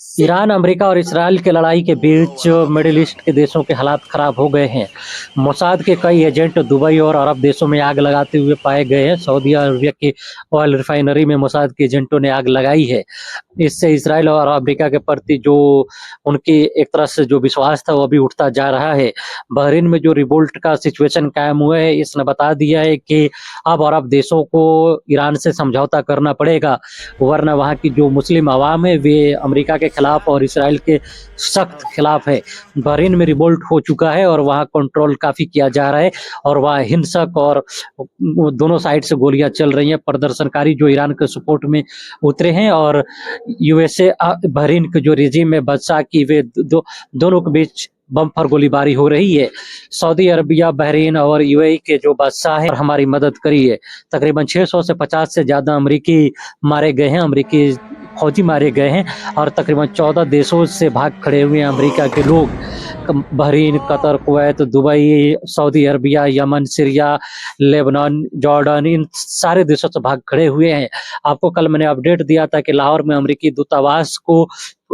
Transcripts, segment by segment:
Iran, America और Israel की लड़ाई के बीच मिडिल ईस्ट के देशों के हालात खराब हो गए हैं। मोसाद के कई एजेंट दुबई और अरब देशों में आग लगाते हुए पाए गए हैं। सऊदी अरबिया की ऑयल रिफाइनरी में मोसाद के एजेंटों ने आग लगाई है। इससे इसराइल और अमेरिका के प्रति जो उनकी एक तरह से जो विश्वास था वो भी उठता जा रहा है। बहरीन में जो रिवोल्ट का सिचुएशन कायम हुआ है, इसने बता दिया है कि अब अरब देशों को ईरान से समझौता करना पड़ेगा, वरना वहाँ की जो मुस्लिम अवाम है वे अमेरिका के खिलाफ और इसराइल के सख्त खिलाफ है। बहरीन में रिवोल्ट हो चुका है और वहाँ कंट्रोल काफ़ी किया जा रहा है और वहाँ हिंसक और दोनों साइड से गोलियां चल रही हैं। प्रदर्शनकारी जो ईरान के सपोर्ट में उतरे हैं और यूएसए बहरीन के जो रिजीम है बादशाह की, वे दोनों के बीच बम्पर गोलीबारी हो रही है। सऊदी अरबिया, बहरीन और यूएई के जो बादशाह है हमारी मदद करी है। तकरीबन 600 से 50 से ज़्यादा अमरीकी मारे गए हैं, अमरीकी फौजी मारे गए हैं और तकरीबन 14 देशों से भाग खड़े हुए हैं अमेरिका के लोग। Bahrain, Qatar, Kuwait, Dubai, Saudi Arabia, Yemen, Syria, Lebanon, Jordan, इन सारे देशों से भाग खड़े हुए हैं। आपको कल मैंने अपडेट दिया था कि लाहौर में अमेरिकी दूतावास को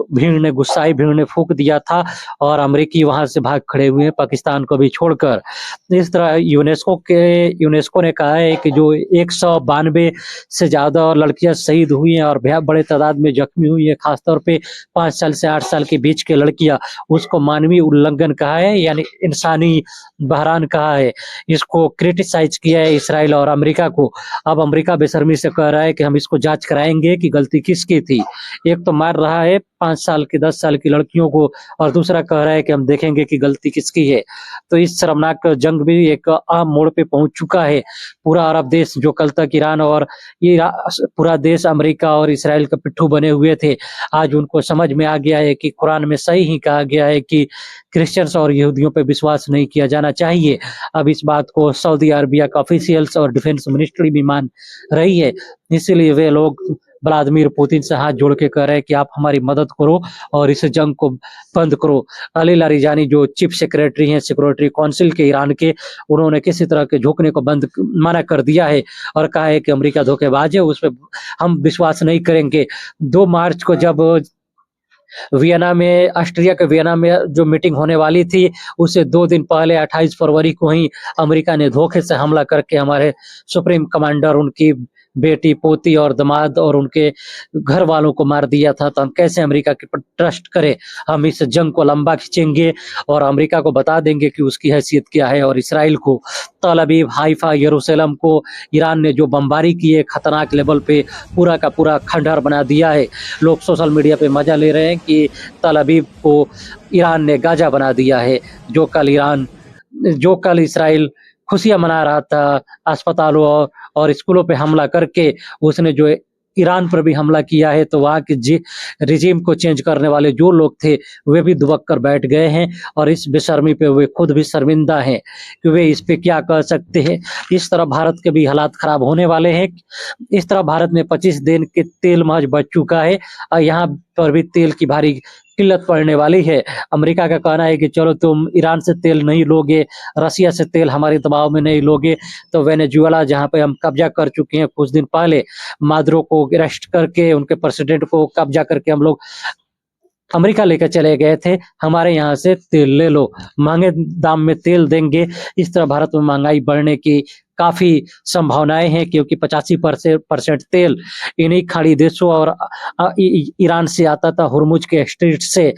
गुस्साई भीड़ ने फूंक दिया था और अमेरिकी वहां से भाग खड़े हुए हैं, पाकिस्तान को भी छोड़कर। इस तरह यूनेस्को ने कहा है कि जो 192 से ज्यादा लड़कियां शहीद हुई हैं और बड़े तादाद में जख्मी हुई है, खासतौर पे 5 साल से 8 साल के बीच के लड़कियां, उसको मानवीय उल्लंघन कहा है, यानी इंसानी बहरान कहा है। इसको क्रिटिसाइज किया है इसराइल और अमेरिका को। अब अमेरिका बेशर्मी से कह रहा है कि हम इसको जांच कराएंगे कि गलती किसकी थी। एक तो मार रहा है 5 साल की, 10 साल की लड़कियों को और दूसरा कह रहा है कि हम देखेंगे कि गलती किसकी है। तो इस शर्मनाक जंग भी एक अहम मोड़ पे पहुंच चुका है। पूरा अरब देश जो कल तक ईरान और पूरा देश अमेरिका और इसराइल का पिट्ठू बने हुए थे, आज उनको समझ में आ गया है कि कुरान में सही ही कहा गया है कि क्रिश्चियंस और यहूदियों पे विश्वास नहीं किया जाना चाहिए। अब इस बात को सऊदी अरबिया का ऑफिशियल्स और डिफेंस मिनिस्ट्री भी मान रही है। इसीलिए वे लोग व्लादिमीर पुतिन से हाथ जोड़ के कह रहे हैं कि आप हमारी मदद करो और इस जंग को बंद करो। अली लारिजानी जो चीफ सेक्रेटरी हैं सिक्योरिटी काउंसिल के ईरान के, उन्होंने किसी तरह के झुकने को मना कर दिया है और कहा है कि अमेरिका धोखेबाज है, उस पर हम विश्वास नहीं करेंगे। 2 मार्च को जब वियना में, ऑस्ट्रिया के वियना में जो मीटिंग होने वाली थी, उससे 2 दिन पहले 28 फरवरी को ही अमेरिका ने धोखे से हमला करके हमारे सुप्रीम कमांडर, उनकी बेटी, पोती और दामाद और उनके घर वालों को मार दिया था। तो हम कैसे अमेरिका के पर ट्रस्ट करें? हम इस जंग को लंबा खींचेंगे और अमेरिका को बता देंगे कि उसकी हैसियत क्या है। और इसराइल को तल अवीव, हाइफा, यरूशलेम को ईरान ने जो बमबारी की है खतरनाक लेवल पे, पूरा का पूरा खंडहर बना दिया है। लोग सोशल मीडिया पे मजा ले रहे हैं कि तल अवीव को ईरान ने गाजा बना दिया है। जो कल इसराइल खुशियां मना रहा था अस्पतालों और स्कूलों पे हमला करके, उसने जो ईरान पर भी हमला किया है। तो वहाँ के रिजीम को चेंज करने वाले जो लोग थे वे भी दुबक कर बैठ गए हैं और इस बेशर्मी पे वे खुद भी शर्मिंदा हैं कि वे इस पे क्या कह सकते हैं। इस तरह भारत के भी हालात खराब होने वाले हैं। इस तरह भारत में 25 दिन के तेल महज बच चुका है और यहाँ पर भी तेल की भारी किल्लत पड़ने वाली है। अमेरिका का कहना है कि चलो तुम ईरान से तेल नहीं लोगे, रसिया से तेल हमारे दबाव में नहीं लोगे, तो वेनेजुएला जहाँ पे हम कब्जा कर चुके हैं कुछ दिन पहले, मादुरो को अरेस्ट करके, उनके प्रेसिडेंट को कब्जा करके हम लोग अमेरिका लेकर चले गए थे, हमारे यहाँ से तेल ले लो, महंगे दाम में तेल देंगे। इस तरह भारत में महंगाई बढ़ने की काफी संभावनाएं हैं, क्योंकि 85% तेल इन्हीं खाड़ी देशों और ईरान से आता था, हुर्मुज के स्ट्रेट से।